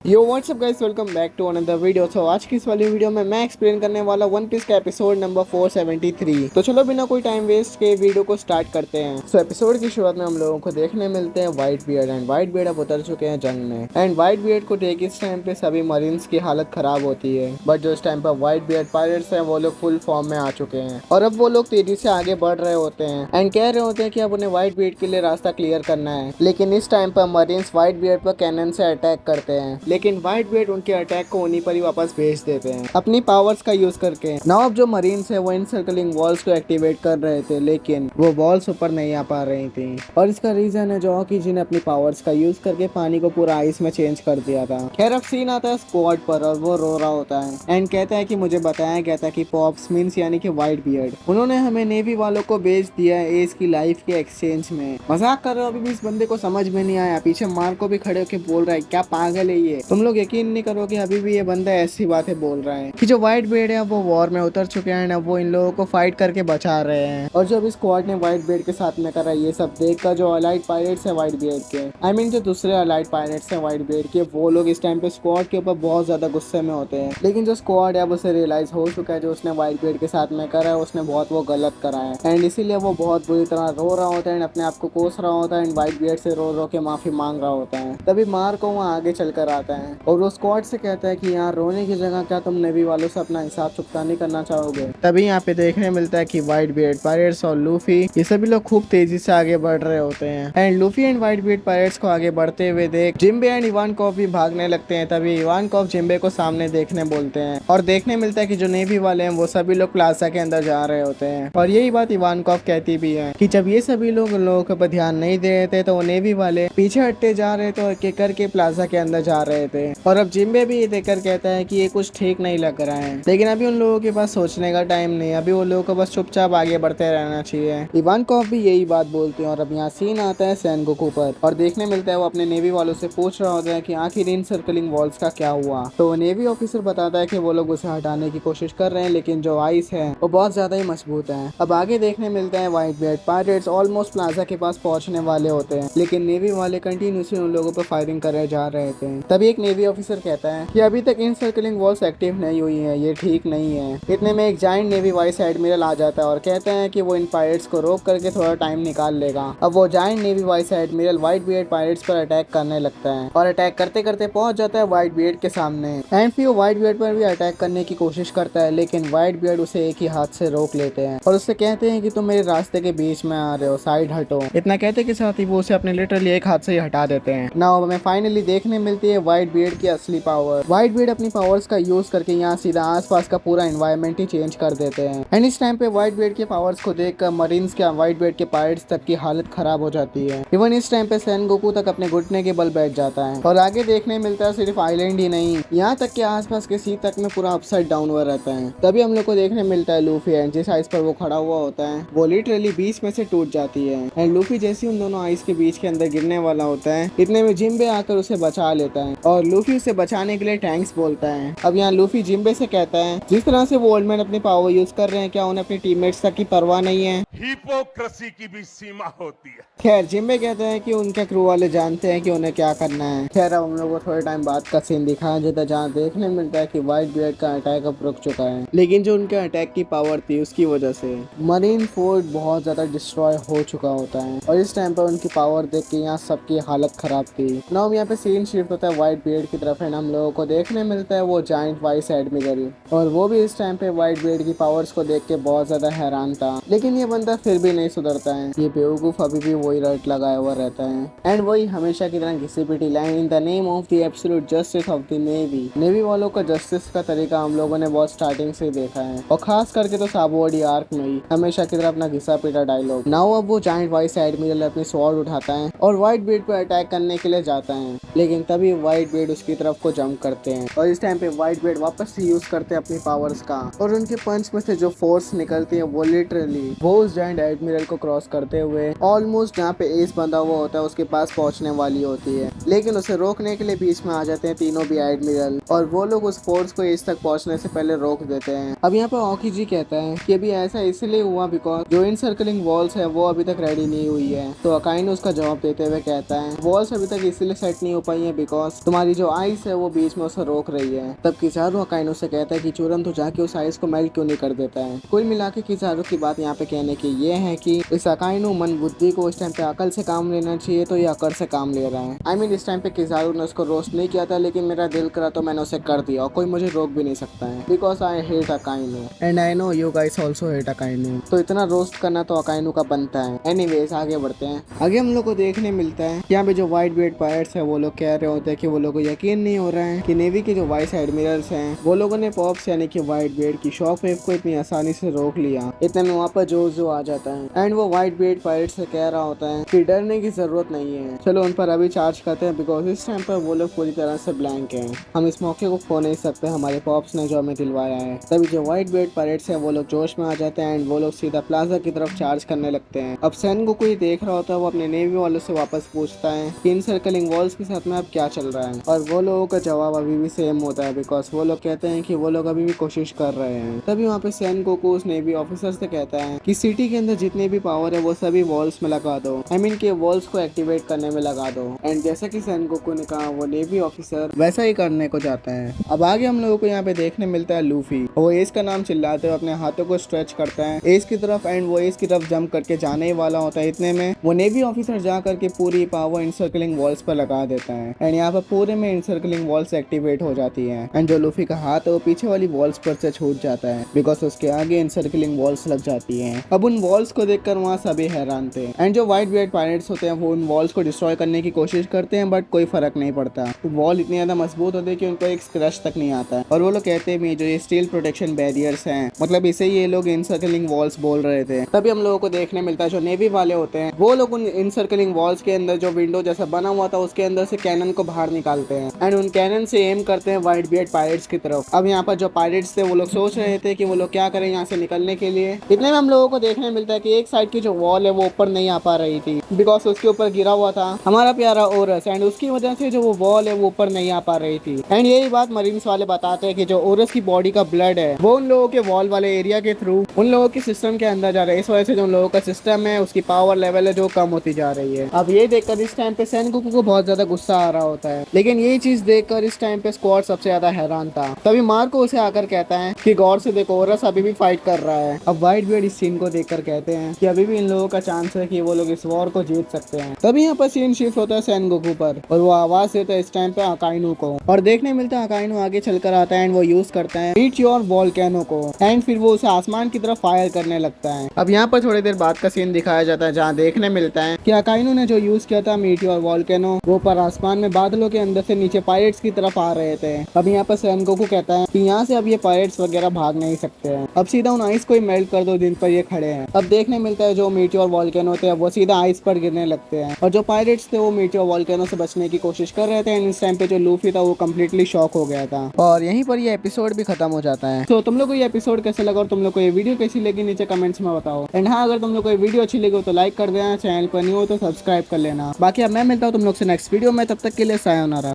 Yo what's up guys, welcome back to another video. तो आज की इस वाली वीडियो में मैं एक्सप्लेन करने वाला वन पीस का एपिसोड नंबर 473। तो चलो बिना कोई टाइम वेस्ट के वीडियो को स्टार्ट करते हैं। तो एपिसोड की शुरुआत में हम लोगों को देखने मिलते हैं white beard and white beard अब उतर चुके हैं जंग में। एंड व्हाइट बियर्ड को देख इस टाइम पे सभी मरीन्स की हालत खराब होती है, बट जो इस टाइम पर व्हाइट बियर्ड पायरेट्स हैं वो लोग फुल फॉर्म में आ चुके हैं और अब वो लोग तेजी से आगे बढ़ रहे होते हैं एंड कह रहे होते हैं कि अब उन्हें व्हाइट बियर्ड के लिए रास्ता क्लियर करना है। लेकिन इस टाइम पर मरीन्स व्हाइट बियर्ड पर कैनन से अटैक करते हैं, लेकिन व्हाइट बियर्ड उनके अटैक को उन्हीं पर ही वापस भेज देते हैं अपनी पावर्स का यूज करके। नाउ अब जो मरीन्स है वो इन सर्कलिंग वॉल्स को एक्टिवेट कर रहे थे, लेकिन वो वॉल्स ऊपर नहीं आ पा रही थी और इसका रीजन है जो ऑकीजी ने अपनी पावर्स का यूज करके पानी को पूरा आइस में चेंज कर दिया था। खैर अब सीन आता है स्क्वाड पर और वो रो रहा होता है एंड कहता है कि मुझे बताया गया था कि पॉप्स मीन्स यानी कि व्हाइट बियर्ड उन्होंने हमें नेवी वालों को बेच दिया है एज की लाइफ के एक्सचेंज में। मजाक कर रहे हो? अभी भी इस बंदे को समझ में नहीं आया। पीछे मार्को भी खड़े होकर बोल रहा है क्या पागल है ये, तुम लोग यकीन नहीं करोगे अभी भी ये बंदा ऐसी बातें बोल रहा है कि जो व्हाइट बियर्ड है वो वॉर में उतर चुके हैं, अब वो इन लोगों को फाइट करके बचा रहे हैं। और जो अभी स्क्वाड ने व्हाइट बियर्ड के साथ में करा ये सब देखकर जो अलाइड पायरेट्स है व्हाइट बियर्ड के, आई मीन जो दूसरे अलाइड पायरेट्स है व्हाइट बियर्ड के, वो लोग इस टाइम पे स्क्वाड के ऊपर बहुत ज्यादा गुस्से में होते हैं। लेकिन जो स्क्वाड है अब उसे रियलाइज हो चुका है जो उसने व्हाइट बियर्ड के साथ में करा है उसने बहुत वो गलत करा है एंड इसीलिए वो बहुत बुरी तरह रो रहा होता है एंड अपने आप को कोस रहा होता है एंड व्हाइट बियर्ड से रो रो के माफी मांग रहा होता है। तभी मार्को वहाँ आगे चल कर आता है और वो स्क्वाड से कहता है कि यहाँ रोने की जगह क्या तुम नेवी वालों से अपना हिसाब चुकता नहीं करना चाहोगे। तभी यहाँ पे देखने मिलता है कि व्हाइट बियर्ड पायरेट्स और लूफी ये सभी लोग खूब तेजी से आगे बढ़ रहे होते हैं and Luffy and white beard pirates को आगे बढ़ते हुए देख जिम्बे एंड इवानकोव भी भागने लगते हैं। तभी इवानकोव जिम्बे को सामने देखने बोलते हैं और देखने मिलता है कि जो नेवी वाले हैं वो सभी लोग प्लाजा के अंदर जा रहे होते हैं और यही बात इवानकोव कहती भी है कि जब ये सभी लोग लोगों के ऊपर ध्यान नहीं दे रहे थे तो वो नेवी वाले पीछे हटते जा रहे थे और एक करके प्लाजा के अंदर जा रहे थे। और अब जिम्बे भी ये देखकर कहता है कि ये कुछ ठीक नहीं लग रहा है, लेकिन अभी उन लोगों के पास सोचने का टाइम नहीं, अभी वो लोगों को बस चुपचाप आगे बढ़ते रहना चाहिए। इवानकोव भी यही बात बोलते हैं और अब यहाँ सीन आता है सेनगोकू पर और देखने मिलता है वो अपने नेवी वालों से पूछ रहा होता है कि आखिर इन सर्कलिंग वॉल्स का क्या हुआ। तो नेवी ऑफिसर बताता है कि वो लोग उसे हटाने की कोशिश कर रहे हैं, लेकिन जो आइस है वो बहुत ज्यादा ही मजबूत है। अब आगे देखने मिलता है white beard pirates almost plaza के पास पहुंचने वाले होते हैं, लेकिन नेवी वाले कंटिन्यूसली उन लोगों पर फायरिंग करे जा रहे थे। तभी एक नेवी ऑफिसर कहता है कि अभी तक इन सर्कलिंग वॉल्स एक्टिव नहीं हुई है, ये ठीक नहीं है। इतने में एक जाइंट नेवी वाइस एडमिरल आ जाता है और कहता है कि वो इन पायरेट्स को रोक करके थोड़ा टाइम निकाल लेगा। अब वो giant navy vice admiral white beard pirates पर अटैक करने लगता है और अटैक करते करते पहुंच जाता है व्हाइट बियर्ड के सामने एंड फिर वो व्हाइट बियर्ड पर भी अटैक करने की कोशिश करता है, लेकिन व्हाइट बियर्ड उसे एक ही हाथ से रोक लेते हैं और उससे कहते हैं कि तुम मेरे रास्ते के बीच में आ रहे हो, साइड हटो। इतना कहते के साथ ही वो उसे अपने लिटरली एक हाथ से ही हटा देते हैं। नाउ हमें फाइनली देखने मिलती है व्हाइट बियर्ड की असली पावर। व्हाइट बियर्ड अपनी पावर्स का यूज करके यहाँ सीधा आसपास का पूरा एनवायरनमेंट ही चेंज कर देते हैं एंड इस टाइम पे व्हाइट बियर्ड के पावर्स को देखकर मरीन्स के व्हाइट बियर्ड के पायरेट्स तक की हालत खराब हो जाती है। इवन इस टाइम पे सेनगोकू तक अपने घुटने के बल बैठ जाता है और आगे देखने मिलता है सिर्फ आइलैंड ही नहीं, यहाँ तक के आसपास के सी तक में पूरा अपसाइड डाउन हुआ रहता है। तभी हम लोग को देखने मिलता है लूफी एंड जिस आइस पर वो खड़ा हुआ होता है वो लिटरली बीच में से टूट जाती है एंड लूफी जैसे उन दोनों आइस के बीच के अंदर गिरने वाला होता है इतने में जिम्बे आकर उसे बचा लेता है और लूफी उसे बचाने के लिए थैंक्स बोलता है। अब यहाँ लूफी जिम्बे से कहता है जिस तरह से वो ओल्ड मैन अपनी पावर यूज कर रहे हैं क्या उन्हें अपने टीममेट्स तक की परवाह नहीं है? हिपोक्रेसी की भी सीमा होती है। खैर जिम्बे कहते हैं कि उनके क्रू वाले जानते हैं कि उन्हें क्या करना है। खैर अब हम लोग को थोड़े टाइम बाद का सीन दिखाया जाता है जहाँ देखने मिलता है कि व्हाइट बियर्ड का अटैक अब रुक चुका है, लेकिन जो उनके अटैक की पावर थी उसकी वजह से मरीन फोर्ट बहुत ज्यादा डिस्ट्रॉय हो चुका होता है और इस टाइम पर उनकी पावर देख के यहाँ सबकी हालत खराब थी। नाउ यहाँ पे सीन शिफ्ट होता है व्हाइट बियर्ड की तरफ एंड हम लोगों को देखने मिलता है वो जाइंट वाइस एडमिरल और वो भी इस टाइम पे व्हाइट बियर्ड की पावर्स को देख के बहुत ज्यादा हैरान था, लेकिन ये बंदा फिर भी नहीं सुधरता है। ये बेवकूफ अभी भी वही रट लगाया हुआ रहता है एंड वही हमेशा की तरह घिसी पिटी line in the name of the absolute justice of the navy. Navy वालों का जस्टिस का तरीका हम लोगों ने बहुत स्टार्टिंग से देखा है और खास करके तो साबोडी आर्क में ही हमेशा की तरह अपना घिसा पिटा डायलॉग। नाउ अब वो जाइंट वाइस एडमिरल अपनी स्वॉर्ड उठाता है और व्हाइट बियर्ड पर अटैक करने के लिए जाता है, लेकिन तभी व्हाइट बियर्ड उसकी तरफ को जंप करते हैं और इस टाइम पे व्हाइट बियर्ड वापस से यूज करते हैं अपनी पावर्स का और उनके पंच में से जो फोर्स निकलती है वो लिटरली वो उस जाइंट एडमिरल को क्रॉस करते हुए ऑलमोस्ट जहाँ पे एस बंधा हुआ होता है उसके पास पहुंचने वाली होती है, लेकिन उसे रोकने के लिए बीच में आ जाते हैं तीनों भी एडमिरल और वो लोग उस फोर्स को एस तक पहुंचने से पहले रोक देते हैं। अब यहाँ पे ऑकीजी कहता है कि अभी ऐसा इसलिए हुआ बिकॉज जो इन सर्कलिंग वॉल्स है वो अभी तक रेडी नहीं हुई है। तो अकाइन उसका जवाब देते हुए कहता है वॉल्स अभी तक इसलिए सेट नहीं हो पाई है बिकॉज तुम्हारी जो आइस है वो बीच में उसे रोक रही है। तब किजारू अकाइनो से कहता है कि चूरन तो जाके उस आइस को मेल्ट क्यों नहीं कर देता है। कुल मिला के किजारू की बात यहाँ पे कहने की ये है कि इस अकाइनो मन बुद्धि को इस टाइम पे अकल से काम लेना चाहिए, तो ये अकल से काम ले रहा है। I mean, इस टाइम पे किजारू ने उसको रोस्ट नहीं किया था, लेकिन मेरा दिल करा तो मैंने उसे कर दिया और कोई मुझे रोक भी नहीं सकता है। Because I hate Aquino and I know you guys also hate Aquino. तो इतना रोस्ट करना तो अकाइनो का बनता है। एनीवेज आगे बढ़ते हैं। आगे हम लोग को देखने मिलता है यहाँ पे जो व्हाइट बेड पायरेट्स है वो लोग कह रहे होते हैं कि वो लोग को यकीन नहीं हो रहा है कि नेवी के जो वाइस एडमिरल्स हैं वो लोगों ने पॉप्स यानी कि व्हाइट बेड की शॉक वेव को इतनी आसानी से रोक लिया। इतने में वहाँ पर जो आ जाता है एंड वो व्हाइट बेड पायरेट से कह रहा होता है कि डरने की जरूरत नहीं है, चलो उन पर अभी चार्ज करते हैं। बिकॉज इस टाइम पर वो लोग पूरी तरह से ब्लैंक हैं, हम इस मौके को खो नहीं सकते, हमारे पॉप्स ने जो हमें दिलवाया है। तभी जो व्हाइट बेड पायरेट्स हैं वो लोग जोश में आ जाते हैं एंड वो लोग सीधा प्लाजा की तरफ चार्ज करने लगते हैं। अब सैन गोकू ये देख रहा होता है, वो अपने नेवी वालों से वापस पूछता है कि इन सर्कलिंग वॉल्स के साथ में अब क्या चल रहा है, और वो लोगों का जवाब अभी भी सेम होता है। बिकॉज वो लोग कहते हैं कि वो लोग अभी भी कोशिश कर रहे हैं। तभी वहाँ पे सैन गोकू उस नेवी ऑफिसर से कहता है कि सिटी के अंदर जितने भी पावर है वो सभी वॉल्स में लगा दो, आई मीन के वॉल्स को एक्टिवेट करने में लगा दो। एंड जैसा कि सैन गोकू ने कहा वो नेवी ऑफिसर वैसा ही करने को जाता है। अब आगे हम लोगों को यहाँ पे देखने मिलता है लूफी, वो एस का नाम चिल्लाते हुए अपने हाथों को स्ट्रेच करता है एस की तरफ एंड वो एस की तरफ जंप करके जाने ही वाला होता है। इतने में वो नेवी ऑफिसर जा करके पूरी पावर इनसर्कलिंग वॉल्स पर लगा देता है एंड यहाँ पर पूरे में इनसर्कलिंग वॉल्स एक्टिवेट हो जाती है एंड जो लूफी का हाथ है वो पीछे वाली वॉल्स पर से छूट जाता है बिकॉज उसके आगे इनसर्कलिंग वॉल्स लग जाती है। अब उन वॉल्स को देखकर वहाँ सभी हैरान थे एंड जो व्हाइट बेड पायरेट्स होते हैं वो उन वॉल्स को डिस्ट्रॉय करने की कोशिश करते हैं बट कोई फर्क नहीं पड़ता। तो वॉल इतनी ज्यादा मजबूत होती है कि उनको एक स्क्रैच तक नहीं आता है। और वो लोग कहते हैं जो ये स्टील प्रोटेक्शन बैरियर्स हैं, मतलब इसे ये लोग इनसर्कलिंग वॉल्स बोल रहे थे। तभी हम लोगों को देखने मिलता है जो नेवी वाले होते हैं वो लोग उन इनसर्कलिंग वॉल्स के अंदर जो विंडो जैसा बना हुआ था उसके अंदर से कैनन को बाहर निकालते हैं एंड उन कैनन से एम करते हैं व्हाइट बियर्ड पायरेट्स की तरफ। अब यहाँ पर जो पायरेट्स थे वो लोग सोच रहे थे कि वो लोग क्या करें यहाँ से निकलने के लिए। इतने में हम लोगों को देखने मिलता है कि एक साइड की जो वॉल है वो ऊपर नहीं आ पा रही थी बिकॉज उसके ऊपर गिरा हुआ था हमारा प्यारा ओरस एंड उसकी वजह से जो वो वॉल है वो ऊपर नहीं आ पा रही थी। एंड यही बात मरीन्स वाले बताते हैं कि जो ओरस की बॉडी का ब्लड है वो उन लोगों के वॉल वाले एरिया के थ्रू उन लोगों के सिस्टम के अंदर जा रहा है। इस वजह से जो उन लोगों का सिस्टम है उसकी पावर लेवल है जो कम होती जा रही है। अब ये देखकर इस टाइम पे सैन गोकू को बहुत ज्यादा गुस्सा आ रहा होता है, लेकिन ये चीज देखकर इस टाइम पे स्क्वाड सबसे ज्यादा हैरान था। तभी मार्को उसे आकर कहता है कि गौर से देखो ओरस अभी भी फाइट कर रहा है। अब व्हाइट बियर्ड इस सीन को देखकर कहते हैं कि अभी भी इन लोगों का चांस है कि वो लोग इस वॉर को जीत सकते हैं। तभी यहाँ पर सीन शिफ्ट होता है सैन गोकू पर और वो आवाज देता है इस टाइम पे अकाइनो को और देखने मिलता है अकाइनो आगे चलकर आता है एंड वो यूज करता है मीट योर वोल्केनो को एंड फिर वो उसे आसमान की तरफ फायर करने लगता है। अब यहाँ पर थोड़ी देर बाद का सीन दिखाया जाता है जहाँ देखने मिलता है कि अकाइनो ने जो यूज किया था मीट योर वोल्केनो वो पर आसमान में बादलों के अंदर से नीचे पायरेट्स की तरफ आ रहे थे। अब यहाँ पर सैन गोकू कहता है कि यहाँ से अब ये पायरेट्स वगैरह भाग नहीं सकते हैं, अब सीधा उन आइस को ही मेल्ट कर दो जिन पर ये खड़े हैं। अब देखने मिलता है जो मीट योर वोल्केनो थे वो सीधा आइस पर गिरने लगते हैं और जो पायरेट्स थे वो मीट योर वोल्केनो से बचने की कोशिश कर रहे थे एंड इस टाइम पे जो लूफी था वो कम्प्लीटली शॉक हो गया था और यहीं पर ये एपिसोड भी खत्म हो जाता है। तो तुम लोग को ये एपिसोड कैसे लगा और तुम लोग को ये वीडियो कैसी लगी नीचे कमेंट्स में बताओ। एंड हाँ, अगर तुम लोग को ये वीडियो अच्छी लगी हो तो लाइक कर देना, चैनल पर न्यू हो तो सब्सक्राइब कर लेना। बाकी अब मैं मिलता हूँ तुम लोग से नेक्स्ट वीडियो में, तब तक के लिए सायोनारा।